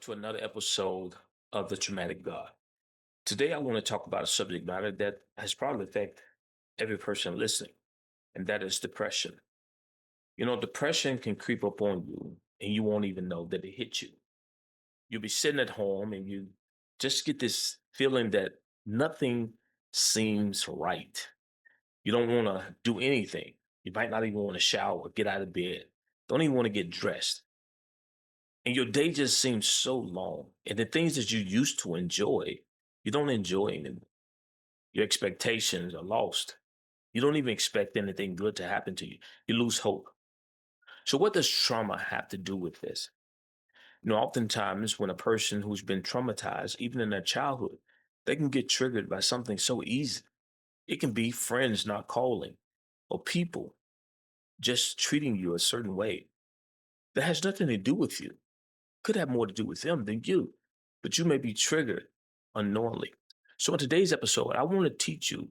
to another episode of The Traumatic God. Today, I want to talk about a subject matter that has probably affected every person listening, and that is depression. Depression can creep up on you, and you won't even know that it hit you. You'll be sitting at home, and you just get this feeling that nothing seems right. You don't want to do anything. You might not even want to shower, get out of bed, don't even want to get dressed. And your day just seems so long. And the things that you used to enjoy, you don't enjoy anymore. Your expectations are lost. You don't even expect anything good to happen to you. You lose hope. So, what does trauma have to do with this? Oftentimes when a person who's been traumatized, even in their childhood, they can get triggered by something so easy. It can be friends not calling or people just treating you a certain way that has nothing to do with you. Could have more to do with them than you, but you may be triggered unknowingly. So, in today's episode, I want to teach you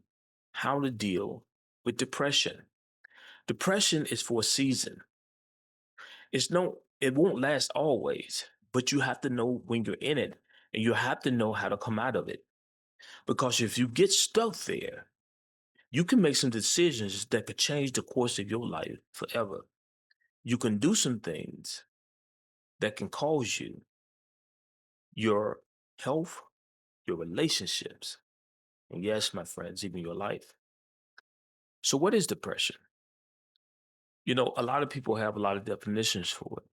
how to deal with depression. Depression is for a season. It won't last always, but you have to know when you're in it and you have to know how to come out of it. Because if you get stuck there, you can make some decisions that could change the course of your life forever. You can do some things that can cause you your health, your relationships, and yes, my friends, even your life. So, what is depression? A lot of people have a lot of definitions for it,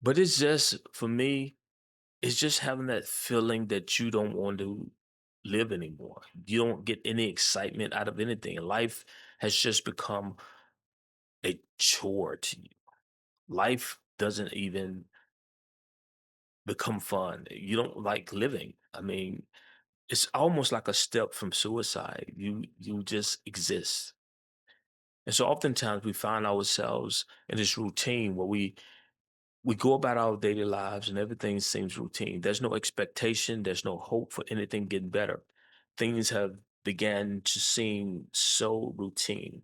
but it's just, for me, it's just having that feeling that you don't want to live anymore. You don't get any excitement out of anything. Life has just become a chore to you. Life doesn't even become fun. You don't like living. I mean, it's almost like a step from suicide. You just exist. And so oftentimes we find ourselves in this routine where we go about our daily lives and everything seems routine. There's no expectation, there's no hope for anything getting better. Things have began to seem so routine.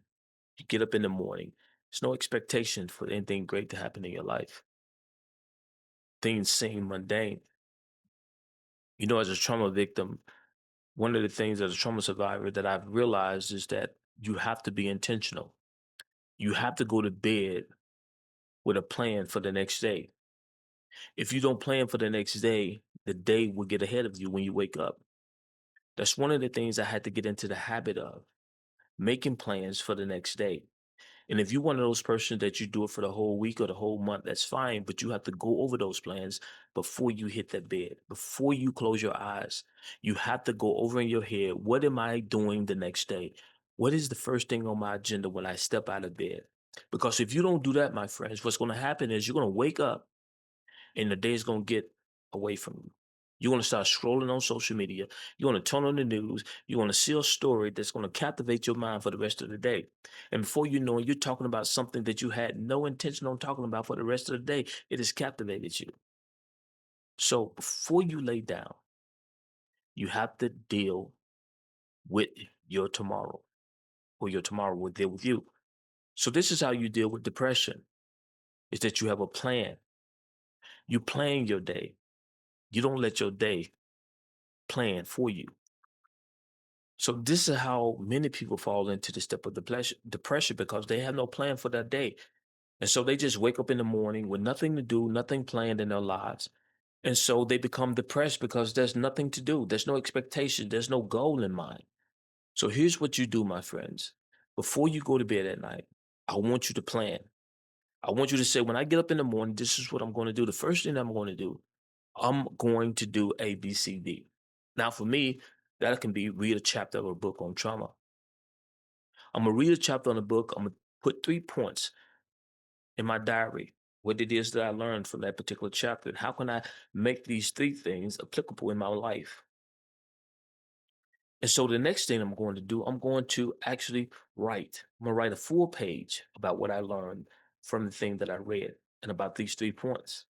You get up in the morning, there's no expectation for anything great to happen in your life. Things seem mundane. As a trauma victim, one of the things as a trauma survivor that I've realized is that you have to be intentional. You have to go to bed with a plan for the next day. If you don't plan for the next day, the day will get ahead of you when you wake up. That's one of the things I had to get into the habit of, making plans for the next day. And if you're one of those persons that you do it for the whole week or the whole month, that's fine, but you have to go over those plans before you hit that bed, before you close your eyes. You have to go over in your head, what am I doing the next day? What is the first thing on my agenda when I step out of bed? Because if you don't do that, my friends, what's going to happen is you're going to wake up and the day's gonna get away from you. You're gonna start scrolling on social media. You're gonna turn on the news. You're gonna see a story that's gonna captivate your mind for the rest of the day. And before you know it, you're talking about something that you had no intention on talking about for the rest of the day. It has captivated you. So before you lay down, you have to deal with your tomorrow, or your tomorrow will deal with you. So this is how you deal with depression: is that you have a plan. You plan your day. You don't let your day plan for you. So this is how many people fall into the step of depression because they have no plan for that day. And so they just wake up in the morning with nothing to do, nothing planned in their lives. And so they become depressed because there's nothing to do. There's no expectation. There's no goal in mind. So here's what you do, my friends. Before you go to bed at night, I want you to plan. I want you to say, when I get up in the morning, this is what I'm going to do. The first thing I'm going to do, I'm going to do A, B, C, D. Now, for me, that can be read a chapter of a book on trauma. I'm gonna read a chapter on the book. I'm gonna put 3 points in my diary, what it is that I learned from that particular chapter, and how can I make these 3 things applicable in my life. And so the next thing I'm going to do, I'm going to actually write. I'm gonna write a full page about what I learned from the thing that I read and about these 3 points.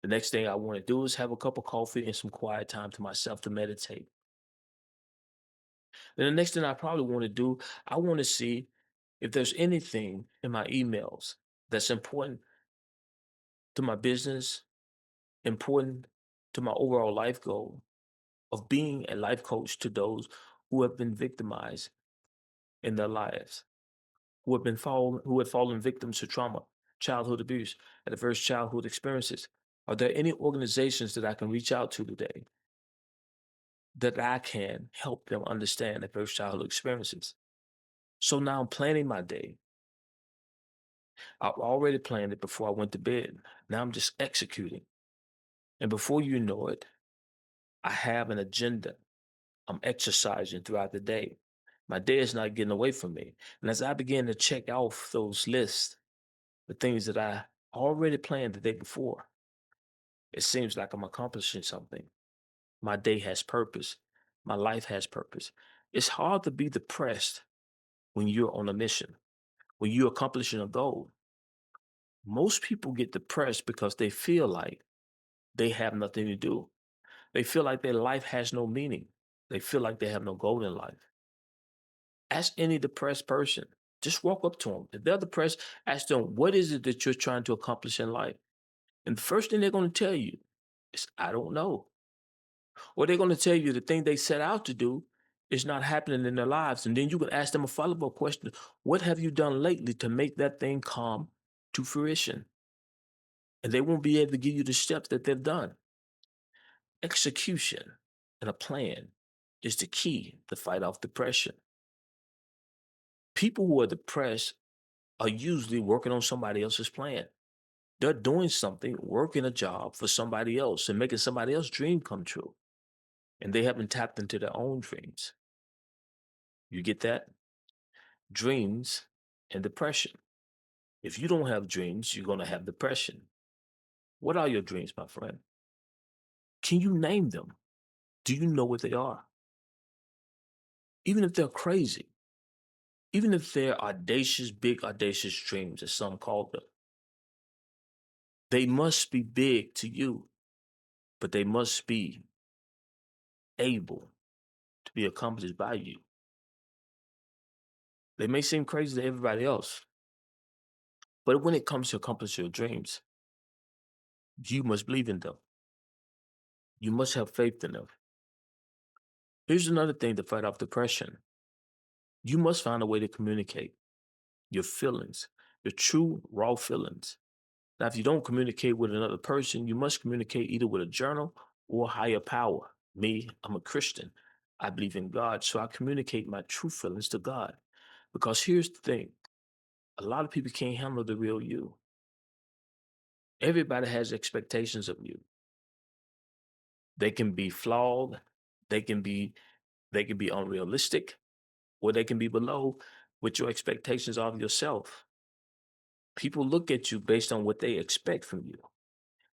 The next thing I want to do is have a cup of coffee and some quiet time to myself to meditate. Then the next thing I probably want to do, I want to see if there's anything in my emails that's important to my business important to my overall life goal of being a life coach to those who have been victimized in their lives, who have fallen victims to trauma, childhood abuse, adverse childhood experiences. Are there any organizations that I can reach out to today that I can help them understand adverse childhood experiences? So now I'm planning my day. I already planned it before I went to bed. Now I'm just executing. And before you know it, I have an agenda. I'm exercising throughout the day. My day is not getting away from me. And as I begin to check off those lists, the things that I already planned the day before, it seems like I'm accomplishing something. My day has purpose. My life has purpose. It's hard to be depressed when you're on a mission, when you're accomplishing a goal. Most people get depressed because they feel like they have nothing to do. They feel like their life has no meaning. They feel like they have no goal in life. Ask any depressed person. Just walk up to them. If they're depressed, ask them, what is it that you're trying to accomplish in life? And the first thing they're going to tell you is, I don't know. Or they're going to tell you the thing they set out to do is not happening in their lives. And then you can ask them a follow-up question. What have you done lately to make that thing come to fruition? And they won't be able to give you the steps that they've done. Execution and a plan is the key to fight off depression. People who are depressed are usually working on somebody else's plan. They're doing something, working a job for somebody else and making somebody else's dream come true. And they haven't tapped into their own dreams. You get that? Dreams and depression. If you don't have dreams, you're going to have depression. What are your dreams, my friend? Can you name them? Do you know what they are? Even if they're crazy, even if they're audacious, big audacious dreams, as some call them, they must be big to you, but they must be able to be accomplished by you. They may seem crazy to everybody else, but when it comes to accomplish your dreams, you must believe in them. You must have faith in them. Here's another thing to fight off depression. You must find a way to communicate your feelings, your true, raw feelings. Now, if you don't communicate with another person, you must communicate either with a journal or a higher power. Me, I'm a Christian. I believe in God, so I communicate my true feelings to God. Because here's the thing, a lot of people can't handle the real you. Everybody has expectations of you. They can be flawed, they can be they can be unrealistic, or they can be below what your expectations are of yourself. People look at you based on what they expect from you.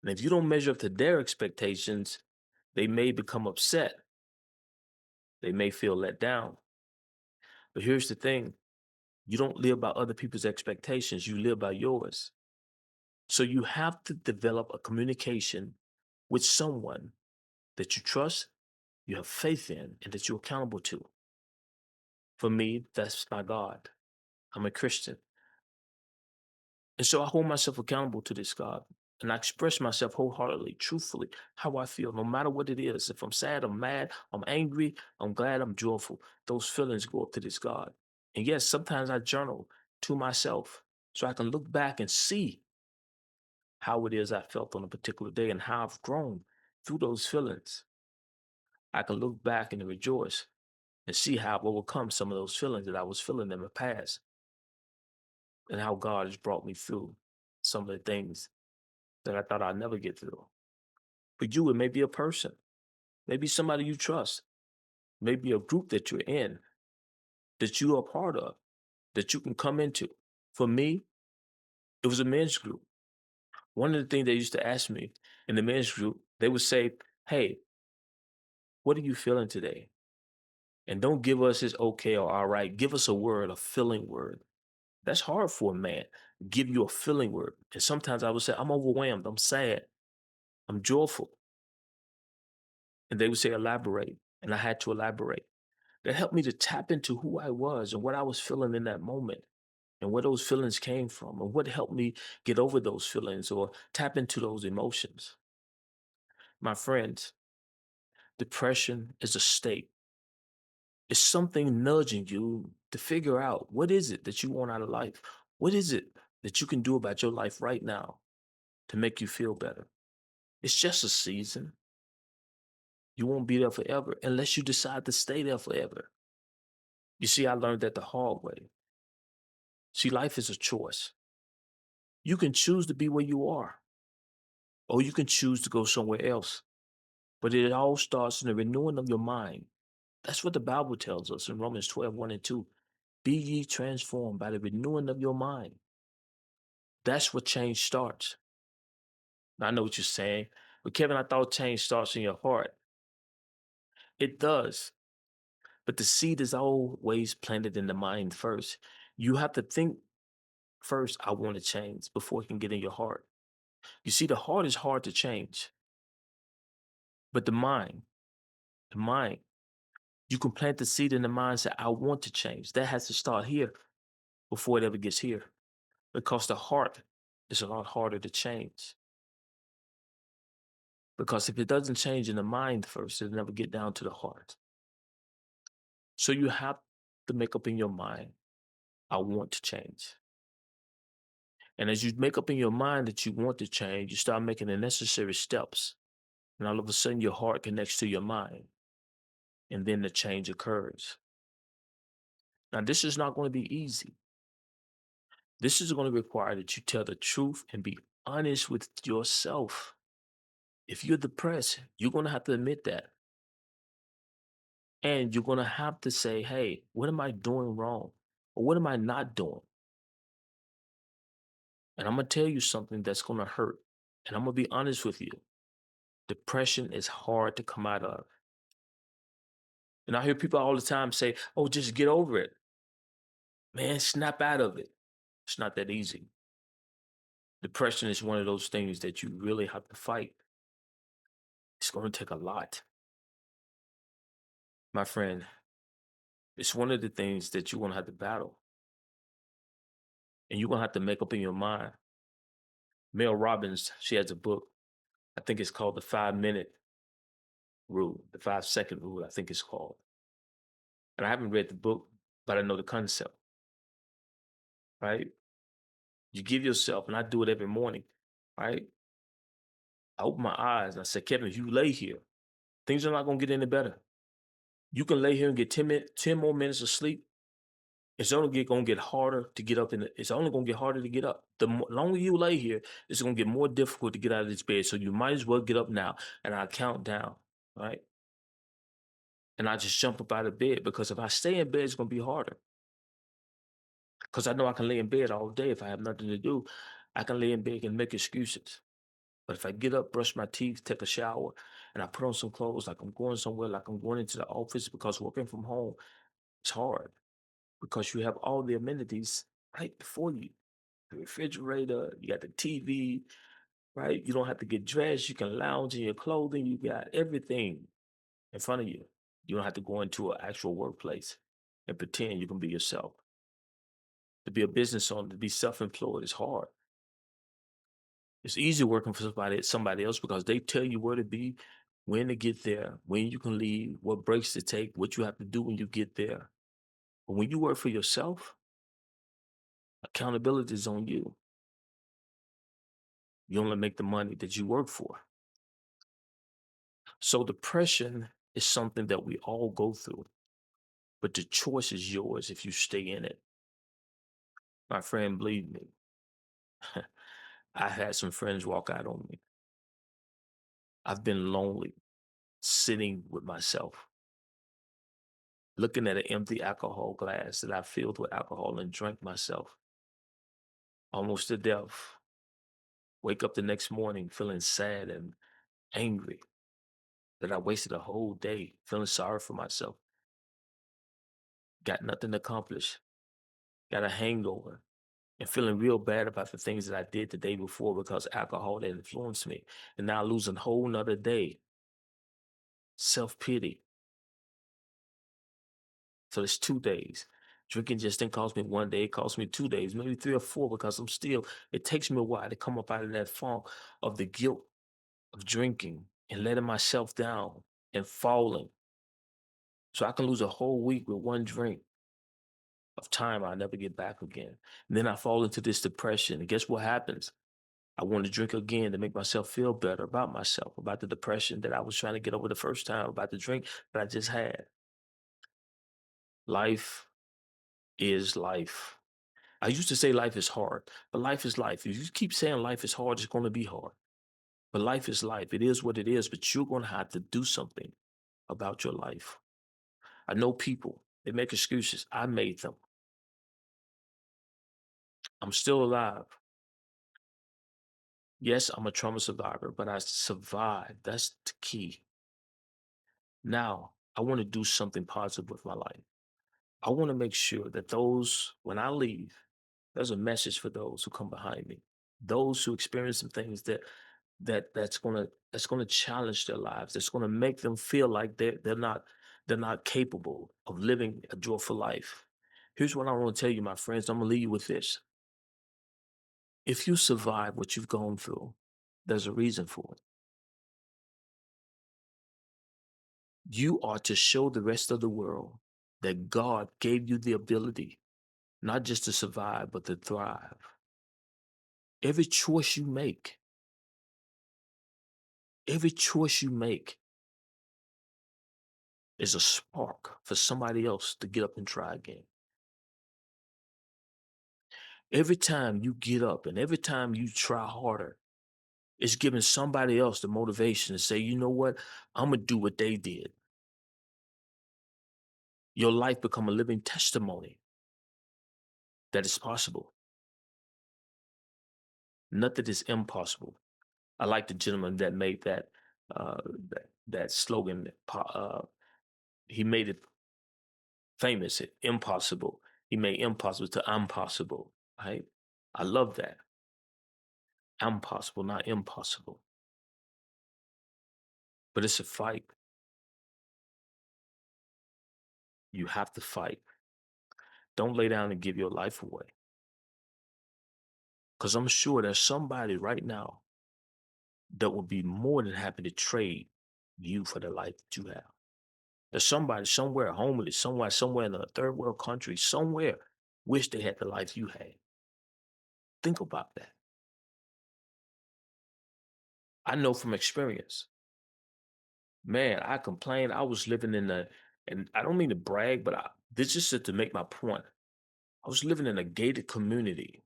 And if you don't measure up to their expectations, they may become upset. They may feel let down. But here's the thing, you don't live by other people's expectations, you live by yours. So you have to develop a communication with someone that you trust, you have faith in, and that you're accountable to. For me, that's my God. I'm a Christian. And so I hold myself accountable to this God. And I express myself wholeheartedly, truthfully, how I feel, no matter what it is. If I'm sad, I'm mad, I'm angry, I'm glad, I'm joyful. Those feelings go up to this God. And yes, sometimes I journal to myself so I can look back and see how it is I felt on a particular day and how I've grown through those feelings. I can look back and rejoice and see how I've overcome some of those feelings that I was feeling in the past and how God has brought me through some of the things that I thought I'd never get through. For you, it may be a person, maybe somebody you trust, maybe a group that you're in, that you are part of, that you can come into. For me, it was a men's group. One of the things they used to ask me in the men's group, they would say, hey, what are you feeling today? And don't give us this okay or all right. Give us a word, a feeling word. That's hard for a man. Give you a feeling word. And sometimes I would say, I'm overwhelmed. I'm sad. I'm joyful. And they would say, elaborate. And I had to elaborate. That helped me to tap into who I was and what I was feeling in that moment and where those feelings came from and what helped me get over those feelings or tap into those emotions. My friends, depression is a state. It's something nudging you to figure out what is it that you want out of life? What is it that you can do about your life right now to make you feel better? It's just a season. You won't be there forever unless you decide to stay there forever. You see, I learned that the hard way. See, life is a choice. You can choose to be where you are, or you can choose to go somewhere else. But it all starts in the renewing of your mind. That's what the Bible tells us in Romans 12:1 and 2. Be ye transformed by the renewing of your mind. That's where change starts. Now, I know what you're saying, but Kevin, I thought change starts in your heart. It does, but the seed is always planted in the mind first. You have to think first, I want to change before it can get in your heart. You see, the heart is hard to change, but the mind, you can plant the seed in the mind and say, I want to change. That has to start here before it ever gets here because the heart is a lot harder to change. Because if it doesn't change in the mind first, it'll never get down to the heart. So you have to make up in your mind, I want to change. And as you make up in your mind that you want to change, you start making the necessary steps. And all of a sudden, your heart connects to your mind. And then the change occurs. Now, this is not going to be easy. This is going to require that you tell the truth and be honest with yourself. If you're depressed, you're going to have to admit that. And you're going to have to say, hey, what am I doing wrong? Or what am I not doing? And I'm going to tell you something that's going to hurt. And I'm going to be honest with you. Depression is hard to come out of. And I hear people all the time say, oh, just get over it. Man, snap out of it. It's not that easy. Depression is one of those things that you really have to fight. It's going to take a lot. My friend, it's one of the things that you're going to have to battle. And you're going to have to make up in your mind. Mel Robbins, she has a book. I think it's called The 5-Minute Rule, The 5-Second Rule, I think it's called. And I haven't read the book, but I know the concept, right? You give yourself, and I do it every morning, right? I open my eyes and I say, Kevin, if you lay here, things are not going to get any better. You can lay here and get 10 more minutes of sleep. It's only going to get harder to get up. It's only going to get harder to get up. The longer you lay here, it's going to get more difficult to get out of this bed. So you might as well get up now. And I count down, right? And I just jump up out of bed because if I stay in bed, it's going to be harder. Because I know I can lay in bed all day if I have nothing to do. I can lay in bed and make excuses. But if I get up, brush my teeth, take a shower, and I put on some clothes like I'm going somewhere, like I'm going into the office, because working from home, it's hard because you have all the amenities right before you. The refrigerator, you got the TV, right? You don't have to get dressed. You can lounge in your clothing. You got everything in front of you. You don't have to go into an actual workplace and pretend you can be yourself. To be a business owner, to be self-employed is hard. It's easy working for somebody else because they tell you where to be, when to get there, when you can leave, what breaks to take, what you have to do when you get there. But when you work for yourself, accountability is on you. You only make the money that you work for. So depression is something that we all go through, but the choice is yours if you stay in it. My friend, believe me, I had some friends walk out on me. I've been lonely, sitting with myself, looking at an empty alcohol glass that I filled with alcohol and drank myself almost to death. Wake up the next morning feeling sad and angry that I wasted a whole day feeling sorry for myself. Got nothing accomplished. Got a hangover and feeling real bad about the things that I did the day before because alcohol had influenced me. And now losing a whole nother day. Self-pity. So it's 2 days. Drinking just didn't cost me one day. It cost me 2 days, maybe 3 or 4, because it takes me a while to come up out of that funk of the guilt of drinking and letting myself down and falling. So I can lose a whole week with one drink of time I'll never get back again. And then I fall into this depression. And guess what happens? I want to drink again to make myself feel better about myself, about the depression that I was trying to get over the first time, about the drink that I just had. Life is life. I used to say life is hard, but life is life. If you keep saying life is hard, it's going to be hard. But life is life. It is what it is, but you're going to have to do something about your life. I know people, they make excuses. I made them. I'm still alive. Yes, I'm a trauma survivor, but I survived. That's the key. Now, I want to do something positive with my life. I want to make sure that those, when I leave, there's a message for those who come behind me, those who experience some things that's gonna challenge their lives. That's gonna make them feel like they're not capable of living a joyful life. Here's what I want to tell you, my friends. I'm gonna leave you with this. If you survive what you've gone through, there's a reason for it. You are to show the rest of the world that God gave you the ability not just to survive, but to thrive. Every choice you make, every choice you make is a spark for somebody else to get up and try again. Every time you get up and every time you try harder, it's giving somebody else the motivation to say, you know what, I'm gonna do what they did. Your life become a living testimony that it's possible. Nothing is impossible. I like the gentleman that made that slogan. He made it famous. Impossible. He made impossible to impossible. Right? I love that. I'm possible, not impossible. But it's a fight. You have to fight. Don't lay down and give your life away. Because I'm sure there's somebody right now that would be more than happy to trade you for the life that you have. There's somebody somewhere homeless, somewhere in a third world country, somewhere wish they had the life you had. Think about that. I know from experience. Man, I complained. I was living and I don't mean to brag, but this is just to make my point. I was living in a gated community.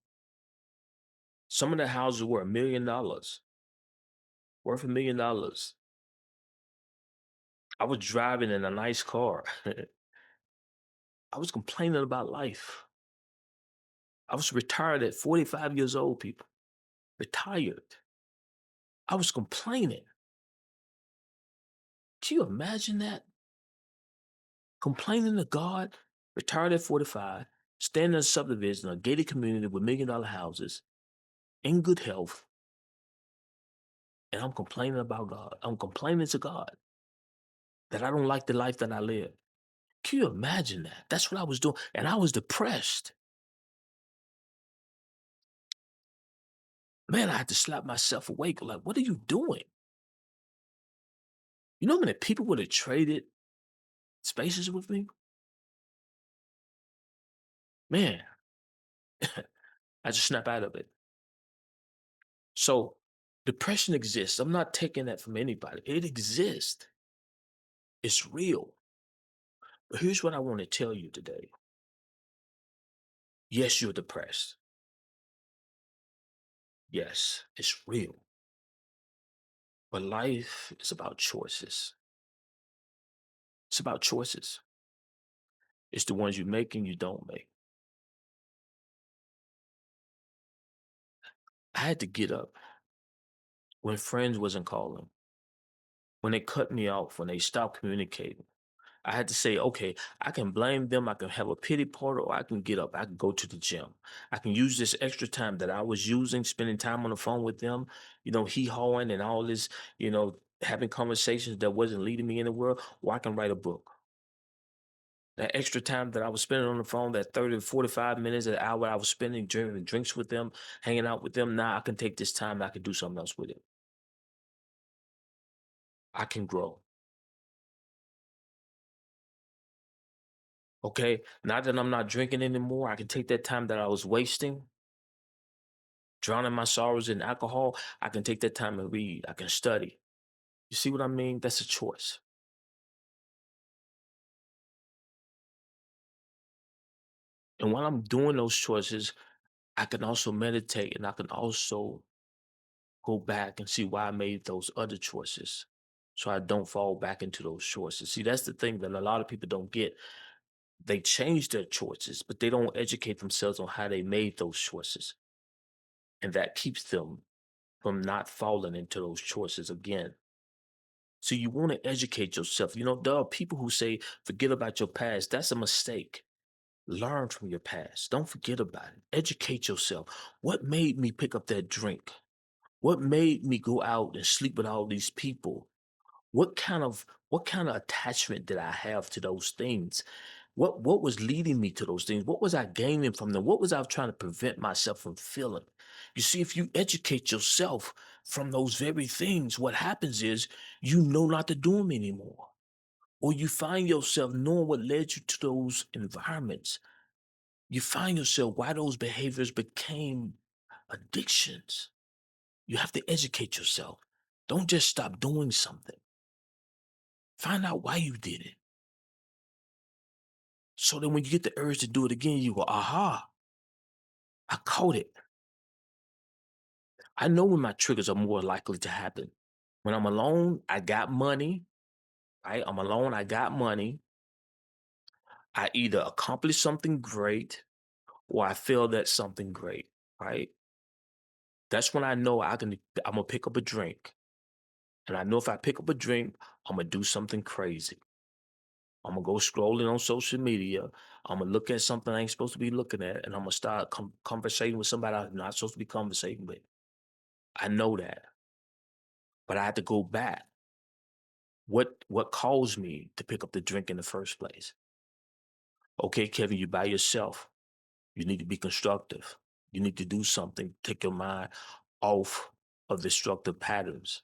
Some of the houses were $1 million, worth $1 million. I was driving in a nice car. I was complaining about life. I was retired at 45 years old, people. Retired. I was complaining. Can you imagine that? Complaining to God, retired at 45, staying in a subdivision, a gated community with $1 million houses, in good health, and I'm complaining about God. I'm complaining to God that I don't like the life that I live. Can you imagine that? That's what I was doing. And I was depressed. Man, I had to slap myself awake. Like, what are you doing? You know how many people would have traded spaces with me? Man, I just snap out of it. So depression exists. I'm not taking that from anybody. It exists. It's real. But here's what I want to tell you today. Yes, you're depressed. Yes, it's real. But life is about choices. It's about choices. It's the ones you make and you don't make. I had to get up when friends wasn't calling, when they cut me off, when they stopped communicating. I had to say, okay, I can blame them. I can have a pity party, or I can get up. I can go to the gym. I can use this extra time that I was using, spending time on the phone with them, hee-hawing and all this, having conversations that wasn't leading me in the world, or I can write a book. That extra time that I was spending on the phone, that 30 to 45 minutes, an hour I was spending drinking drinks with them, hanging out with them, now I can take this time and I can do something else with it. I can grow. Okay. Now that I'm not drinking anymore, I can take that time that I was wasting, drowning my sorrows in alcohol. I can take that time and read. I can study. You see what I mean? That's a choice. And while I'm doing those choices, I can also meditate and I can also go back and see why I made those other choices. So I don't fall back into those choices. See, that's the thing that a lot of people don't get. They change their choices, but they don't educate themselves on how they made those choices. And that keeps them from not falling into those choices again. So you want to educate yourself. You know, there are people who say, forget about your past. That's a mistake. Learn from your past. Don't forget about it. Educate yourself. What made me pick up that drink? What made me go out and sleep with all these people? What kind of attachment did I have to those things? What was leading me to those things? What was I gaining from them? What was I trying to prevent myself from feeling? You see, if you educate yourself from those very things, what happens is you know not to do them anymore. Or you find yourself knowing what led you to those environments. You find yourself why those behaviors became addictions. You have to educate yourself. Don't just stop doing something. Find out why you did it. So then when you get the urge to do it again, you go, aha, I caught it. I know when my triggers are more likely to happen. When I'm alone, I got money, right? I'm alone, I got money. I either accomplish something great or I failed at something great, right? That's when I know I'm gonna pick up a drink. And I know if I pick up a drink, I'm gonna do something crazy. I'm gonna go scrolling on social media. I'm gonna look at something I ain't supposed to be looking at, and I'm gonna start conversating with somebody I'm not supposed to be conversating with. I know that, but I had to go back. What caused me to pick up the drink in the first place? Okay, Kevin, you by yourself. You need to be constructive. You need to do something. Take your mind off of destructive patterns.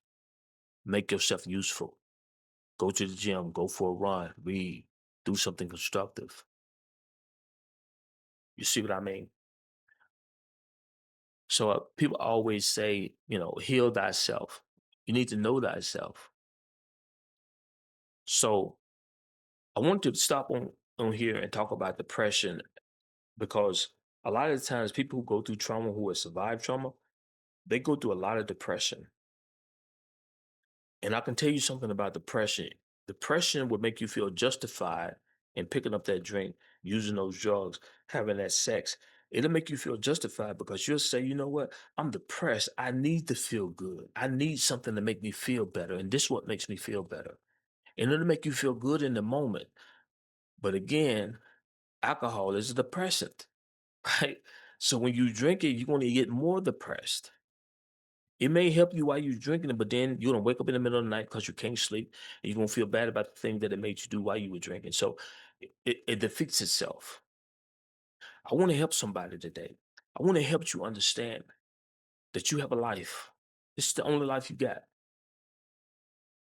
Make yourself useful. Go to the gym. Go for a run. Read. Do something constructive. You see what I mean? So people always say, heal thyself. You need to know thyself. So I want to stop on here and talk about depression because a lot of the times people who go through trauma, who have survived trauma, they go through a lot of depression. And I can tell you something about depression. Depression would make you feel justified in picking up that drink, using those drugs, having that sex. It'll make you feel justified because you'll say, you know what? I'm depressed. I need to feel good. I need something to make me feel better. And this is what makes me feel better. And it'll make you feel good in the moment. But again, alcohol is a depressant, right? So when you drink it, you're going to get more depressed. It may help you while you're drinking it, but then you're gonna wake up in the middle of the night because you can't sleep, and you're gonna feel bad about the thing that it made you do while you were drinking. So it defeats itself. I want to help somebody today. I want to help you understand that you have a life. This is the only life you got.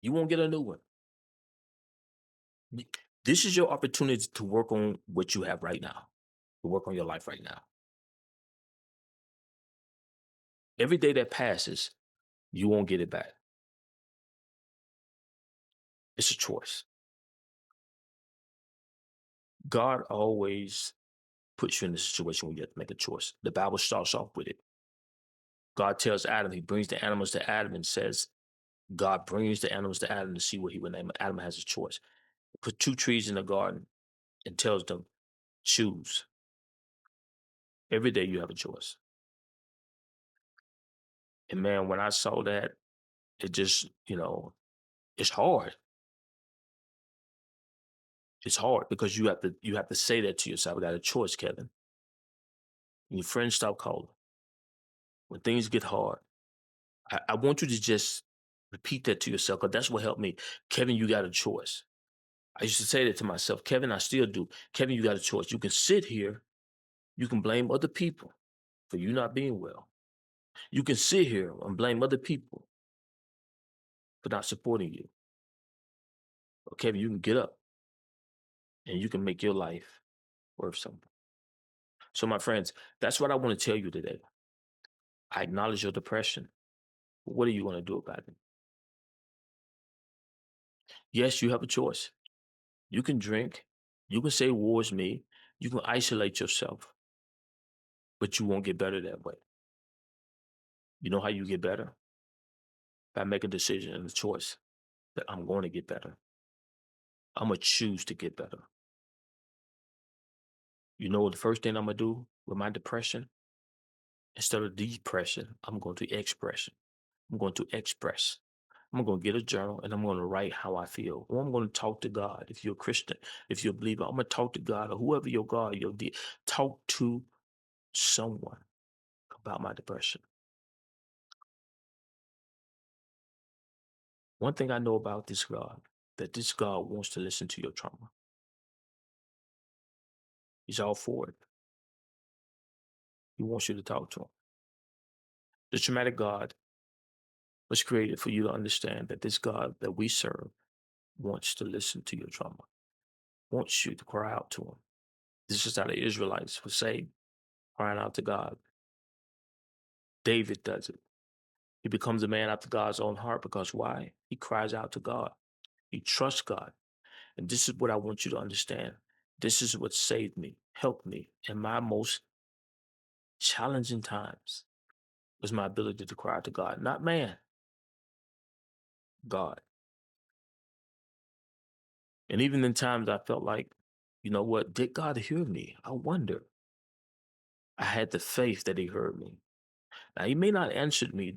You won't get a new one. Y- This is your opportunity to work on what you have right now, to work on your life right now. Every day that passes, you won't get it back. It's a choice. God always puts you in a situation where you have to make a choice. The Bible starts off with it. God tells Adam, he brings the animals to Adam and says, God brings the animals to Adam to see what he would name. Adam has a choice. Put two trees in the garden and tells them, choose. Every day you have a choice. And man, when I saw that, it just, it's hard. It's hard because you have to say that to yourself. I got a choice, Kevin. When your friends stop calling, when things get hard, I want you to just repeat that to yourself because that's what helped me. Kevin, you got a choice. I used to say that to myself, Kevin, I still do. Kevin, you got a choice. You can sit here, you can blame other people for you not being well. You can sit here and blame other people for not supporting you. Kevin, you can get up and you can make your life worth something. So, my friends, that's what I want to tell you today. I acknowledge your depression. But what are you going to do about it? Yes, you have a choice. You can drink. You can say, "War is me." You can isolate yourself, but you won't get better that way. You know how you get better? By making a decision and a choice that I'm going to get better. I'm going to choose to get better. You know what the first thing I'm going to do with my depression? Instead of depression, I'm going to expression. I'm going to express. I'm going to get a journal and I'm going to write how I feel. Or I'm going to talk to God. If you're a Christian, if you're a believer, I'm going to talk to God or whoever your God, talk to someone about my depression. One thing I know about this God, that this God wants to listen to your trauma. He's all for it. He wants you to talk to him. The traumatic God was created for you to understand that this God that we serve wants to listen to your trauma, wants you to cry out to him. This is how the Israelites were saved, crying out to God. David does it. He becomes a man after God's own heart because why? He cries out to God. He trusts God. And this is what I want you to understand. This is what saved me, helped me in my most challenging times was my ability to cry to God, not man, God. And even in times I felt like, you know what, did God hear me? I wonder. I had the faith that he heard me. Now, he may not answer me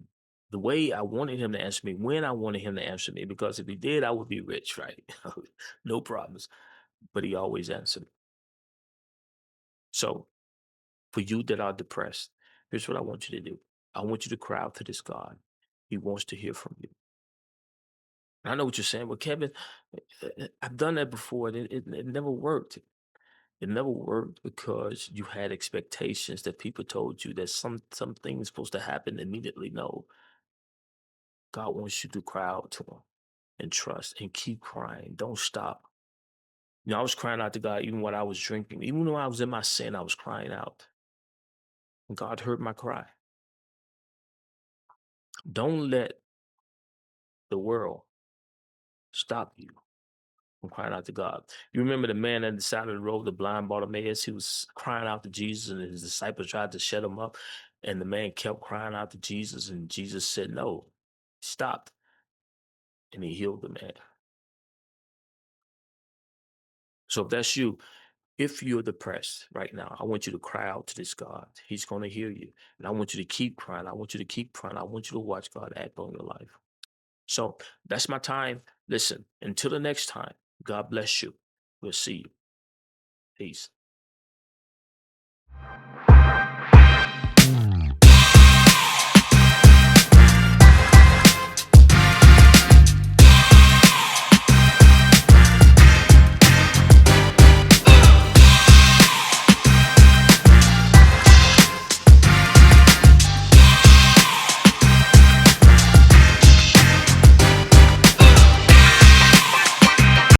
the way I wanted him to answer me, when I wanted him to answer me, because if he did, I would be rich, right? No problems. But he always answered. So, for you that are depressed, here's what I want you to do. I want you to cry out to this God. He wants to hear from you. And I know what you're saying. Well, Kevin, I've done that before. It never worked. It never worked because you had expectations that people told you that some things supposed to happen immediately. No, God wants you to cry out to him and trust and keep crying. Don't stop. You know, I was crying out to God even when I was drinking. Even when I was in my sin, I was crying out. And God heard my cry. Don't let the world stop you from crying out to God. You remember the man at the side of the road, the blind Bartimaeus? He was crying out to Jesus, and his disciples tried to shut him up. And the man kept crying out to Jesus, and Jesus said, "No, stop." And he healed the man. So if that's you, if you're depressed right now, I want you to cry out to this God. He's going to hear you. And I want you to keep crying. I want you to keep crying. I want you to watch God act on your life. So that's my time. Listen, until the next time, God bless you. We'll see you. Peace.